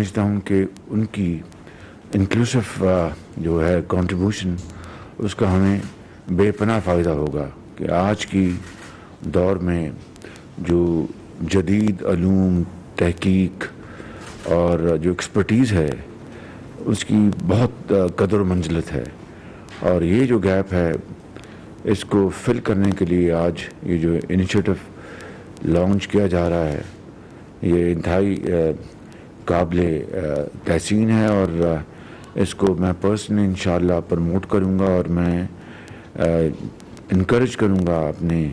سمجھتا ہوں کہ ان کی انکلوسیو جو ہے کنٹریبیوشن اس کا ہمیں بے پناہ فائدہ ہوگا کہ آج کی دور میں جو جدید علوم تحقیق اور جو ایکسپرٹیز ہے اس کی بہت قدر و منزلت ہے، اور یہ جو گیپ ہے اس کو فل کرنے کے لیے آج یہ جو انیشیٹو لانچ کیا جا رہا ہے یہ انتہائی قابل تحسین ہے، اور اس کو میں پرسنلی انشاءاللہ پروموٹ کروں گا، اور میں انکریج کروں گا اپنے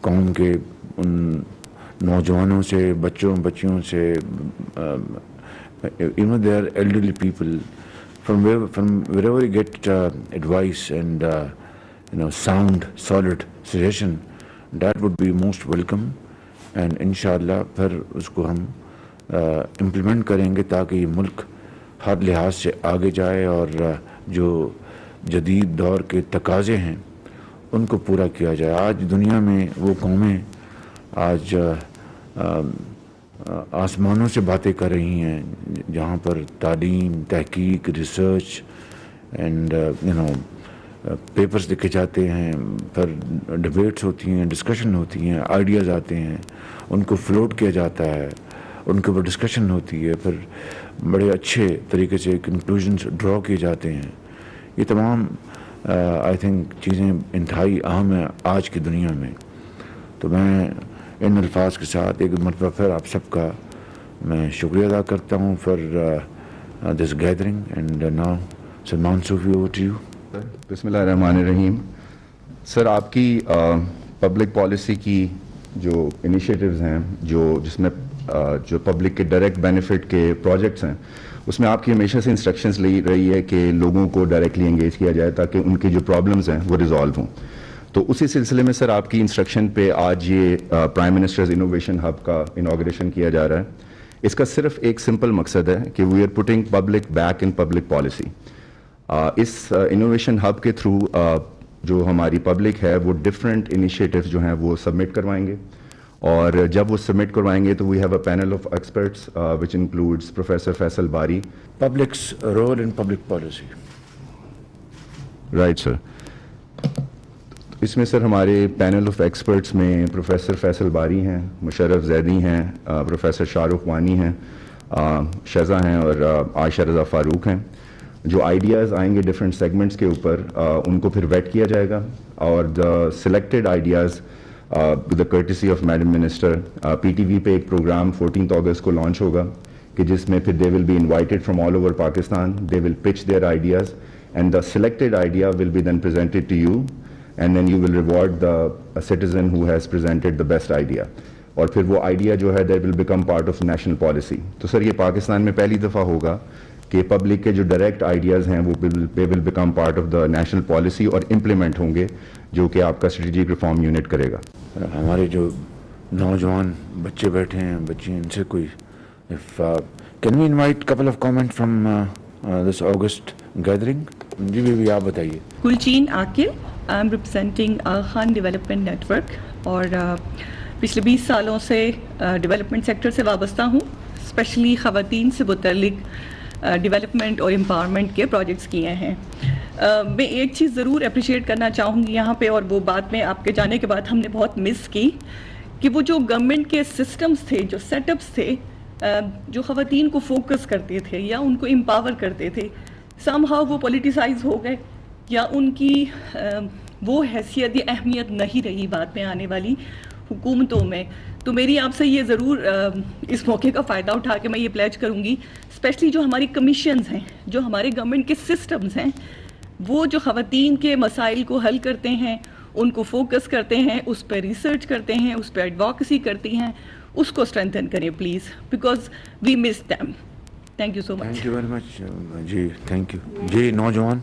قوم کے ان نوجوانوں سے، بچیوں سے، even their elderly people, from wherever you get advice and sound, solid suggestion, that would be most welcome. And انشاءاللہ پھر اس کو ہم امپلیمنٹ کریں گے تاکہ یہ ملک ہر لحاظ سے آگے جائے اور جو جدید دور کے تقاضے ہیں ان کو پورا کیا جائے۔ آج دنیا میں وہ قومیں آج آسمانوں سے باتیں کر رہی ہیں جہاں پر تعلیم، تحقیق، ریسرچ اینڈ پیپرز لکھے جاتے ہیں، پھر ڈبیٹس ہوتی ہیں، ڈسکشن ہوتی ہیں، آئیڈیاز آتے ہیں، ان کو فلوٹ کیا جاتا ہے، ان کے اوپر ڈسکشن ہوتی ہے، پھر بڑے اچھے طریقے سے کنکلوژنس ڈرا کیے جاتے ہیں۔ یہ تمام آئی تھنک چیزیں انتہائی اہم ہیں آج کی دنیا میں۔ تو میں ان الفاظ کے ساتھ ایک مرتبہ پھر آپ سب کا میں شکریہ ادا کرتا ہوں for this gathering, and now Salman Sufi over to you. بسم اللہ الرحمن الرحیم۔ سر، آپ کی پبلک پالیسی کی جو انیشیٹیوز ہیں جس میں جو پبلک کے ڈائریکٹ بینیفٹ کے پروجیکٹس ہیں اس میں آپ کی ہمیشہ سے انسٹرکشنز لی رہی ہے کہ لوگوں کو ڈائریکٹلی انگیج کیا جائے تاکہ ان کے جو پرابلمز ہیں وہ ریزالو ہوں۔ تو اسی سلسلے میں سر آپ کی انسٹرکشن پہ آج یہ پرائم منسٹرز انوویشن ہب کا انوگریشن کیا جا رہا ہے۔ اس کا صرف ایک سمپل مقصد ہے کہ we are putting public back in public policy. اس انوویشن ہب کے تھرو جو ہماری پبلک ہے وہ ڈفرینٹ انیشیٹیوز جو ہیں وہ سبمٹ کروائیں گے، اور جب وہ سبمٹ کروائیں گے تو we have a panel of experts which includes professor Faisal Bari. Public's role in public policy, right sir. اس میں سر ہمارے پینل آف ایکسپرٹس میں پروفیسر فیصل باری ہیں، مشرف زیدی ہیں، پروفیسر شاہ رخ وانی ہیں، شزا ہیں، اور عائشہ رضا فاروق ہیں۔ جو آئیڈیاز آئیں گے ڈفرینٹ سیگمنٹس کے اوپر ان کو پھر ویٹ کیا جائے گا، اور the selected ideas the courtesy of madam minister P T V پہ ایک پروگرام 14 اگست کو لانچ ہوگا کہ جس میں پھر they will be invited from all over Pakistan, they will pitch their ideas and the selected idea will be then presented to you, and then you will reward the citizen who has presented the best idea, اور پھر وہ idea جو ہے that will become part of national policy. تو sir یہ پاکستان میں پہلی دفعہ ہوگا کہ پبلک کے جو ڈائریکٹ آئیڈیاز ہیں وہ ول become part of the national policy اور امپلیمنٹ ہوں گے، جو کہ آپ کا اسٹریٹجک ریفارم یونٹ کرے گا۔ ہمارے جو نوجوان بچے بیٹھے ہیں، بچے، ان سے کوئی can we invite couple of comment from this august gathering? جی بھی آپ بتائیے۔ Gulcheen Aqil, I am representing Khan development network, اور پچھلے 20 سالوں سے ڈیولپمنٹ سیکٹر سے وابستہ ہوں، اسپیشلی خواتین سے متعلق ڈیولپمنٹ اور امپاورمنٹ کے پروجیکٹس کیے ہیں۔ میں ایک چیز ضرور اپریشیٹ کرنا چاہوں گی یہاں پہ، اور وہ بات میں آپ کے جانے کے بعد ہم نے بہت مس کی، کہ وہ جو گورنمنٹ کے سسٹمز تھے، جو سیٹ اپس تھے جو خواتین کو فوکس کرتے تھے یا ان کو امپاور کرتے تھے، سم ہاؤ وہ پولیٹیسائز ہو گئے، یا ان کی وہ حیثیت یا اہمیت نہیں رہی بعد میں آنے والی حکومتوں میں۔ تو میری آپ سے یہ ضرور اس موقع کا فائدہ اٹھا کے میں یہ پلیج کروں گی، اسپیشلی جو ہماری کمیشنز ہیں، جو ہمارے گورنمنٹ کے سسٹمز ہیں، وہ جو خواتین کے مسائل کو حل کرتے ہیں، ان کو فوکس کرتے ہیں، اس پہ ریسرچ کرتے ہیں، اس پہ ایڈوکیسی کرتی ہیں، اس کو اسٹرینتھن کریں please, because we miss them. Thank you so much. Thank you very much جی، تھینک یو جی۔ نوجوان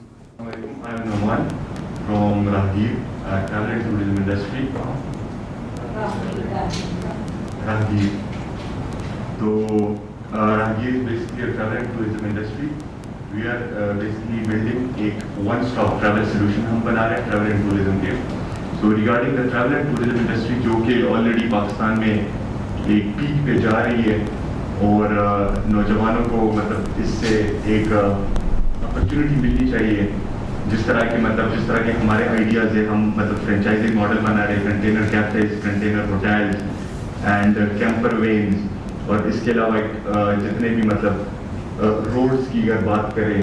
from Rahgir, travel and tourism industry. Rahgir. So Rahgir is basically a travel and tourism industry. We are basically building a one-stop travel solution. ہم بنا رہے ہیں travel and tourism کے. So regarding the travel and tourism industry جو کہ already Pakistan میں ایک pack پہ جا رہی ہے، اور نوجوانوں کو مطلب اس سے ایک اپرچونیٹی ملنی چاہیے. جس طرح کے ہمارے آئیڈیاز ہے, ہم مطلب فرینچائزنگ ماڈل بنا رہے ہیں, container cafes, container hotels and camper veins, اور اس کے علاوہ جتنے بھی مطلب روڈز کی اگر بات کریں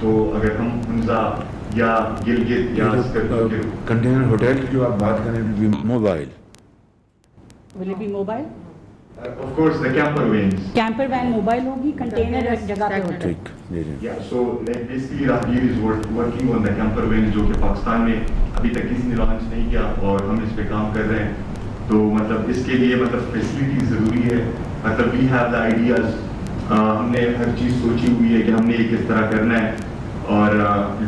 تو اگر ہم حمزہ یا گلگت یا کنٹینر ہوٹل کی جو آپ بات کریں mobile will it be mobile? of course the camper vans. Camper van mobile ہوگی, کنٹینر ایک جگہ پہ ہوتا ہے. ٹھیک جی جی. Yeah, so like basically راہگیر is working on the camper vans جو کہ پاکستان میں ابھی تک کسی نے لانچ نہیں کیا اور ہم اس پہ کام کر رہے ہیں. تو مطلب اس کے لیے مطلب فیسلٹی ضروری ہے. مطلب we have the ideas, ہم نے ہر چیز سوچی ہوئی ہے کہ ہم نے یہ کس طرح کرنا ہے اور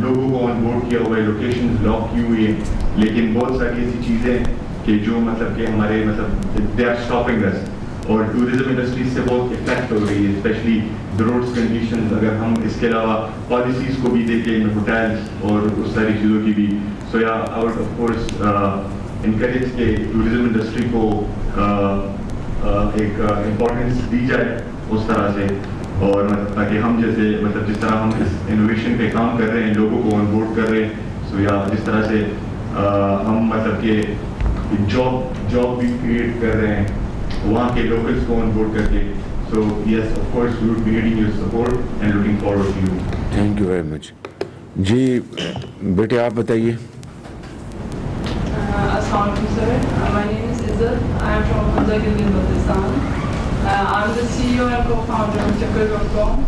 لوگوں کو آن بورڈ کیا ہوا ہے, لوکیشنز لاک کی ہوئی ہیں, لیکن بہت ساری ایسی چیزیں کہ جو مطلب کہ ہمارے مطلب دے آر اسٹاپنگ اس, اور ٹوریزم انڈسٹری سے بہت افیکٹ ہو رہی ہے, اسپیشلی روڈس کنڈیشنز. اگر ہم اس کے علاوہ پالیسیز کو بھی دیکھیں, ہوٹلس اور اس ساری چیزوں کی بھی, سو یا I would of course encourage کہ ٹوریزم انڈسٹری کو ایک امپورٹنس دی جائے اس طرح سے, اور تاکہ ہم جیسے مطلب جس طرح ہم اس انوویشن پہ کام کر رہے ہیں, لوگوں کو آن بورڈ کر رہے ہیں, سو یا جس طرح سے ہم مطلب کہ جاب بھی کریٹ کر رہے ہیں وہاں کے لوکلس کو آن بورڈ کر کے. So yes of course we would be needing your support and looking forward to you. Thank you very much. جی بیٹے آپ بتائیے. السلام علیکم سر, مائی نیم از عزت, I am from Hamza Gilgit Baltistan. I am the CEO and کو فاؤنڈر آف Checker.com.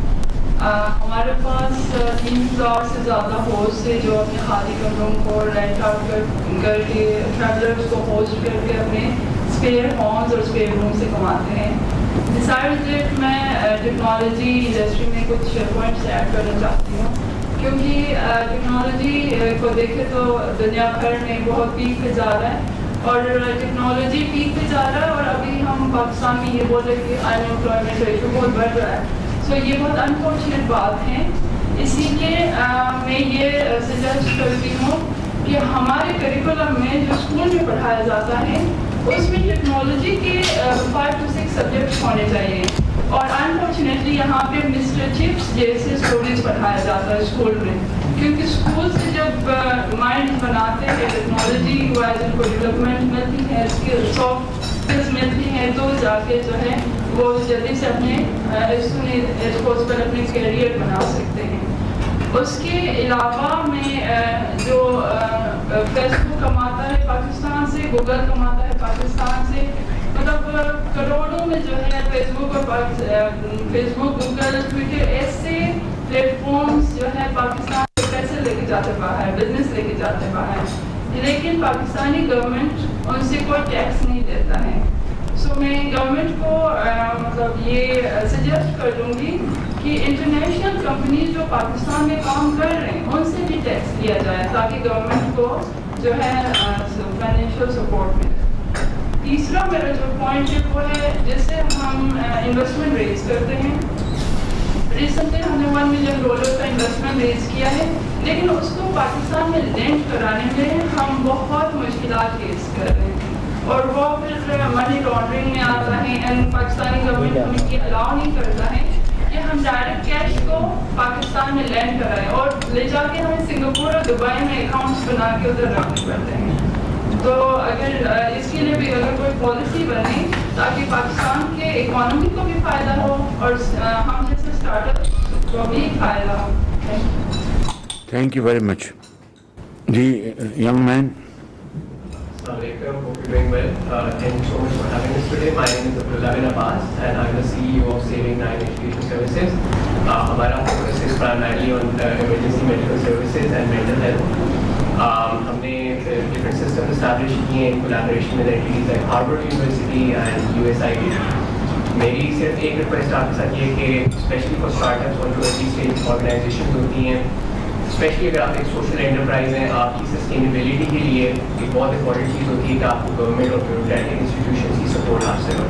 ہمارے پاس 3000 سے زیادہ ہوسٹ ہے جو اپنے خالی کمروں کو رینٹ آؤٹ کر کے ٹریولرس کو ہوسٹ کر کے اپنے اسپیئر ہومز اور اسپیئر روم سے کماتے ہیں. بسائڈ دیٹ میں ٹیکنالوجی انڈسٹری میں کچھ پوائنٹس ایڈ کرنا چاہتی ہوں, کیونکہ ٹیکنالوجی کو دیکھے تو دنیا بھر میں بہت پیک پہ جا رہا ہے, اور ٹیکنالوجی پیک پہ جا رہا ہے, اور ابھی ہم پاکستان میں یہ بول رہے ہیں کہ ان امپلائمنٹ ریشو بہت بڑھ رہا ہے. سو یہ بہت انفارچونیٹ بات ہے. اسی لیے میں یہ سجیسٹ کرتی ہوں کہ ہمارے کریکولم میں جو اسکول میں پڑھایا جاتا ہے اس میں ٹیکنالوجی کے 5 to 6 سبجیکٹس ہونے چاہیے, اور انفارچونیٹلی یہاں پہ مسٹر چپس جیسے اسٹوریز پڑھایا جاتا ہے اسکول میں, کیونکہ اسکول سے جب مائنڈ بناتے ہیں ٹیکنالوجی وائز ان کو ڈیولپمنٹ ملتی ہے, سافٹ اسکلز ملتی ہیں, تو جا کے جو ہے وہ جلدی سے اپنے ایز پاسبل اپنے کیریئر بنا سکتے ہیں. اس کے علاوہ میں جو فیس بک کماتا ہے پاکستان سے, گوگل کماتا ہے پاکستان سے, مطلب کروڑوں میں جو ہے فیس بک گوگل ٹویٹر ایسے پلیٹ فارمس جو ہے پاکستان سے پیسے لے کے جاتے باہر, بزنس لے کے جاتے باہر, لیکن پاکستانی گورنمنٹ ان سے کوئی ٹیکس نہیں دیتا ہے. سو میں گورنمنٹ کو مطلب یہ سجیسٹ کر دوں گی کہ انٹرنیشنل کمپنیز جو پاکستان میں کام کر رہے ہیں ان سے بھی ٹیکس لیا جائے, تاکہ گورنمنٹ کو جو ہے فائنینشیل سپورٹ ملے. تیسرا میرا جو پوائنٹ ہے وہ ہے جس سے ہم انویسٹمنٹ ریز کرتے ہیں. ریسنٹلی ہم نے $1 ملین کا انویسٹمنٹ ریز کیا ہے, لیکن اس کو پاکستان میں لینڈ کرانے میں ہم بہت مشکلات فیس کر رہے ہیں, اور وہ پھر منی لانڈرنگ میں آتا ہے, اینڈ پاکستانی گورنمنٹ ہمیں یہ الاؤ نہیں کرتا ہے کہ ہم ڈائریکٹ کیش کو پاکستان میں لینڈ کرائیں, اور لے جا کے ہمیں سنگاپور اور دبئی میں اکاؤنٹس بنا کے ادھر رکھنے پڑتے ہیں. تو اگر اس کے لیے بھی اگر کوئی پالیسی بنے تاکہ پاکستان کے اکانومی کو بھی فائدہ ہو اور ہم جیسے اسٹارٹ اپ کو بھی فائدہ ہو. Thank you very much. جی young man. Assalamualaikum, hope you're doing well. Thank you so much for having us today. My name is Abdullah Abbas and I'm the CEO of Saving 9 Education Services. Our focus is primarily on emergency medical services and mental health. ہم نے different systems establish kiye in collaboration with entities like Harvard University and USID. میری صرف ایک request آپ کے ساتھ یہ کہ اسپیشلی فار اسٹارٹ اپس اور جو ارلی اسٹیج آرگنائزیشنز ہوتی ہیں, اسپیشلی اگر آپ ایک سوشل انٹرپرائز ہیں, آپ کی سسٹینیبلٹی کے لیے ایک بہت امپورٹنٹ چیز ہوتی ہے کہ آپ کو گورنمنٹ اور بیوروکریٹک انسٹیٹیوشنس کی سپورٹ حاصل ہو,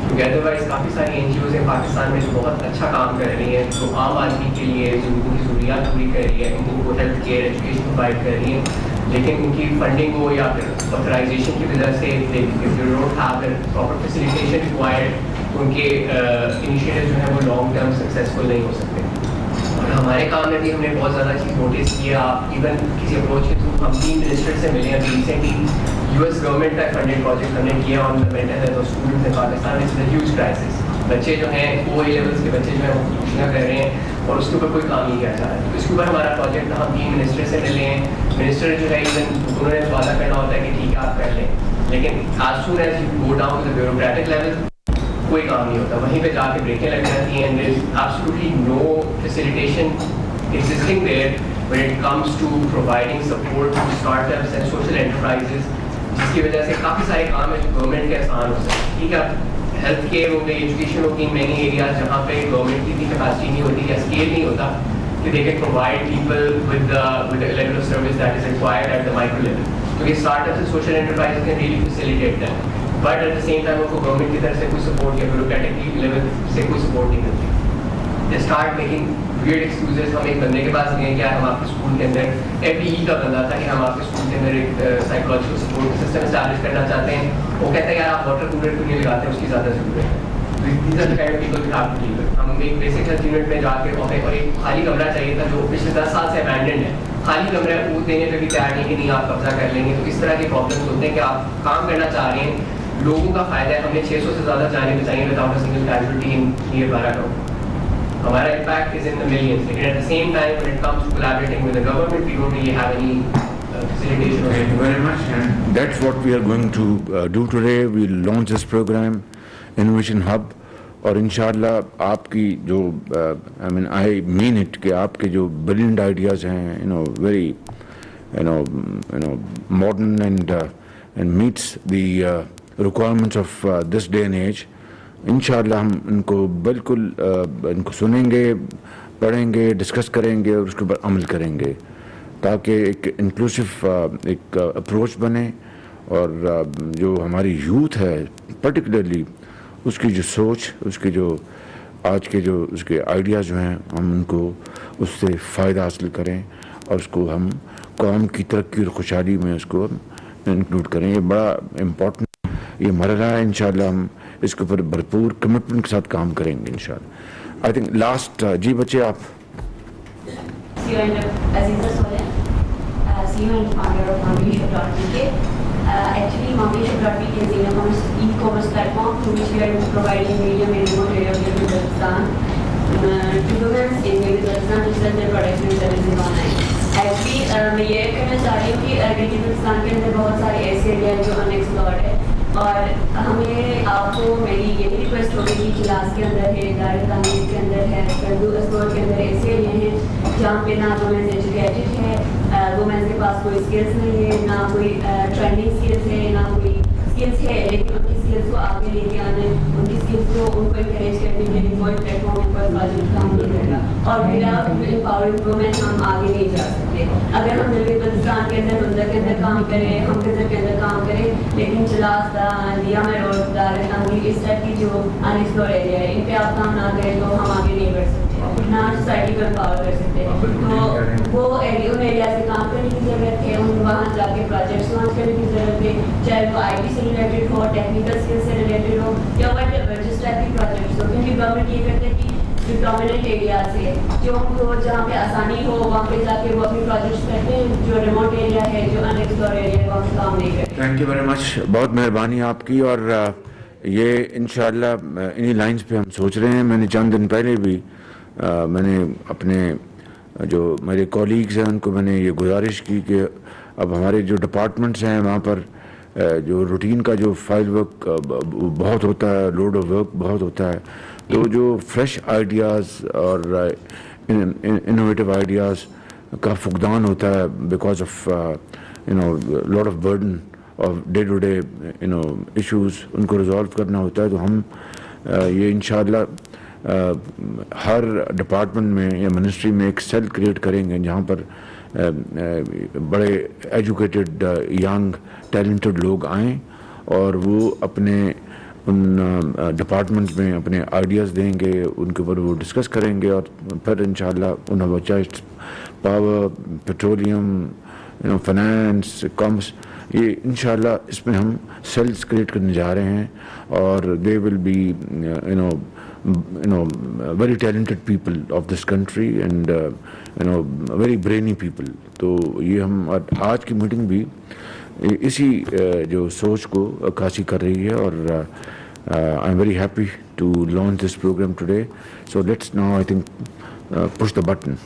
کیونکہ ادروائز کافی ساری NGOs ہیں پاکستان میں جو بہت اچھا کام کر رہی ہیں, جو عام آدمی کے لیے ان کی ضروریات پوری کر رہی ہے, ان کو ہیلتھ کیئر ایجوکیشن پرووائڈ کر رہی ہیں, لیکن ان کی فنڈنگ ہو یا پھر آتھرائزیشن کی وجہ سے پراپر فیسیلیٹیشن ریکوائرڈ, ان کے انیشیٹو جو ہیں وہ لانگ ٹرم سکسیزفل نہیں ہو سکتے. اور ہمارے کام میں بھی ہم نے بہت زیادہ چیز نوٹس کی ہے. آپ ایون کسی اپروچ کے تھرو ہم 3 منسٹر سے ملے ہیں. ابھی ریسنٹلی US گورنمنٹ کا فنڈیڈ پروجیکٹ ہم نے کیا on mental health of students in Pakistan. It's a huge crisis. بچے جو ہیں OA لیولس کے بچے جو ہیں وہ خودکشیاں کر رہے ہیں اور اس کے اوپر کوئی کام نہیں کیا جا رہا ہے. اس کے اوپر ہمارا پروجیکٹ تھا. ہم 3 منسٹر سے ملے ہیں. منسٹر جو ہے ایون انہوں نے وعدہ کرنا ہوتا ہے کہ ٹھیک ہے آپ کر لیں, لیکن as soon as you go down to the bureaucratic level کوئی کام نہیں ہوتا. وہیں پہ جا کے بریکیں لگ جاتی ہیں. and there is absolutely no facilitation existing there when it comes to providing support to startups and social enterprises, جس کی وجہ سے کافی سارے کام ہیں جو گورنمنٹ کے آسان ہو سکتے. ٹھیک ہے, ہیلتھ کیئر ہو گئی, ایجوکیشن ہو گئی, مینی ایریاز جہاں پہ گورنمنٹ کی اتنی کیپیسٹی نہیں ہوتی یا اسکیل نہیں ہوتا کہ they can provide people with level of service that is required at the micro level. کیونکہ start ups and social enterprise can really facilitate that, but at the same time ان کو government کی طرف سے کوئی سپورٹ یا bureaucratic level سے کوئی سپورٹ نہیں ملتی. They start making weird excuses. ہم ایک بندے کے پاس گئے کہ ہم آپ کے اسکول کے اندر FDE کا بندہ تھا کہ ہم آپ کے اسکول کے اندر ایک سائیکولوجیکل سپورٹ سسٹم اسٹیبلش کرنا چاہتے ہیں. وہ کہتا ہے یار آپ واٹر کولر کیوں نہیں لگاتے, اس کی زیادہ ضرورت ہے. These are the kind of people we have to deal with. ہم ایک بیسک ہیلتھ یونٹ میں جا کے اور ایک خالی کمرہ چاہیے تھا جو پچھلے 10 سال سے ابینڈنڈ ہے. خالی کمرہ وہ دینے پہ بھی تیار نہیں کہ نہیں آپ قبضہ کر لیں گے. تو اس طرح کے پرابلمس ہوتے ہیں کہ آپ کام کرنا چاہ رہے ہیں, لوگوں کا فائدہ ہے. ہم نے 600 سے زیادہ جانیں بچائی ہیں without a single casualty in near 12 گاؤں. ہمارا impact is in the millions, لیکن at the same time when it comes to collaborating with the government we don't really have any facilitation. Thank you very much. And that's what we are going to do today. We'll launch this program, Innovation Hub. اور انشاءاللہ آپ کی جو I mean it کہ آپ کے جو brilliant ideas ہیں very modern and meets the requirements of this day and age. انشاءاللہ ہم ان کو بالکل ان کو سنیں گے, پڑھیں گے, ڈسکس کریں گے اور اس کے اوپر عمل کریں گے تاکہ ایک انکلوسیو ایک اپروچ بنے. اور جو ہماری یوتھ ہے پرٹیکولرلی اس کی جو سوچ, اس کے جو آج کے جو اس کے آئیڈیاز جو ہیں ہم ان کو اس سے فائدہ حاصل کریں اور اس کو ہم قوم کی ترقی اور خوشحالی میں اس کو انکلوڈ کریں. یہ بڑا امپورٹنٹ یہ مرحلہ ہے. انشاءاللہ ہم اس کے اوپر بھرپور کمٹمنٹ کے ساتھ کام کریں گے انشاءاللہ. آئی تھنک لاسٹ جی بچے آپ Actually, Mommyshop.pk is an e-commerce platform through which we are providing medium and remote areas of Uzbekistan to women in Uzbekistan to sell their products and services online. Actually, میں یہ کہنا چاہ رہی ہوں کہ Uzbekistan کے اندر بہت سارے ایسے ایریا ہیں جو انیکسپلورڈ ہے, اور ہمیں آپ کو میری یہی ریکویسٹ ہوگی کہ کلاس کے اندر ہے, دار تعمیر کے اندر ہے, اردو اسٹور کے اندر ایسے ایریا ہیں جہاں پہ نہ وومنس ایجوکیٹڈ ہے, وومنس کے پاس کوئی اسکلس نہیں ہے, نہ کوئی ٹریننگ اسکلس ہے, نہ کوئی اسکلس ہے, لیکن ان کی اسکلس کو آگے لے کے آنے, ان کی اسکلس کو ان کو انکریج کرنے کے لیے کوئی پلیٹ فارم پر پروجیکٹ کام نہیں کرے گا. اور وداؤٹ امپاورنگ وومن ہم آگے نہیں جا سکتے. اگر ہم بلوچستان کے اندر منظر کے اندر کام کریں, ہم گزر کے اندر کام کریں, لیکن چلاس دیا میں روڈ دار تعمیر اس ٹائپ کی جو انیکسپلور ایریا ہے ان پہ آپ کام نہ کریں تو ہم آگے نہیں بڑھ سکتے, نہ سوسائٹی کو امپاور کر سکتے. تو وہ ان ایریا سے کام کرنے کی ضرورت ہے, ان وہاں جا کے پروجیکٹس لانچ کرنے کی ضرورت ہے, چاہے وہ IT سے ریلیٹڈ ہو, ٹیکنیکل اسکل سے ریلیٹڈ ہو, یا وٹ ایور جس ٹائپ کی پروجیکٹس ہو. کیونکہ گورنمنٹ یہ کرتے ہیں کہ جو ڈومیننٹ ایریاز ہے جو ان کو جہاں پہ آسانی ہو وہاں پہ جا کے وہ اپنی پروجیکٹس کرتے ہیں, جو ریموٹ ایریا ہے, جو انیکسپلور ایریا ہے, وہاں پہ کام نہیں کرتے. تھینک یو ویری مچ, بہت مہربانی آپ کی. اور یہ انشاءاللہ انہی لائنز پہ ہم سوچ رہے ہیں. میں نے چند دن پہلے بھی میں نے اپنے جو میرے کولیگز ہیں ان کو میں نے یہ گزارش کی کہ اب ہمارے جو ڈپارٹمنٹس ہیں وہاں پر جو روٹین کا جو فائل ورک بہت ہوتا ہے, لوڈ آف ورک بہت ہوتا ہے, تو جو فریش آئیڈیاز اور انوویٹیو آئیڈیاز کا فقدان ہوتا ہے because of lot of burden of day to day issues, ان کو ریزالو کرنا ہوتا ہے. تو ہم یہ انشاءاللہ ہر ڈپارٹمنٹ میں یا منسٹری میں ایک سیل کریٹ کریں گے جہاں پر بڑے ایجوکیٹڈ ینگ ٹیلنٹڈ لوگ آئیں اور وہ اپنے ان ڈپارٹمنٹس میں اپنے آئیڈیاز دیں گے, ان کے اوپر وہ ڈسکس کریں گے, اور پھر انشاءاللہ انہیں چاہے پاور, پیٹرولیم, فائنانس, کامرس, یہ انشاءاللہ اس میں ہم سیلز کریٹ کرنے جا رہے ہیں اور they will be very talented people of this country and very brainy people. تو یہ ہم آج کی میٹنگ بھی اسی جو سوچ کو عکاسی کر رہی ہے اور I'm very happy to launch this program today. So let's now I think push the button.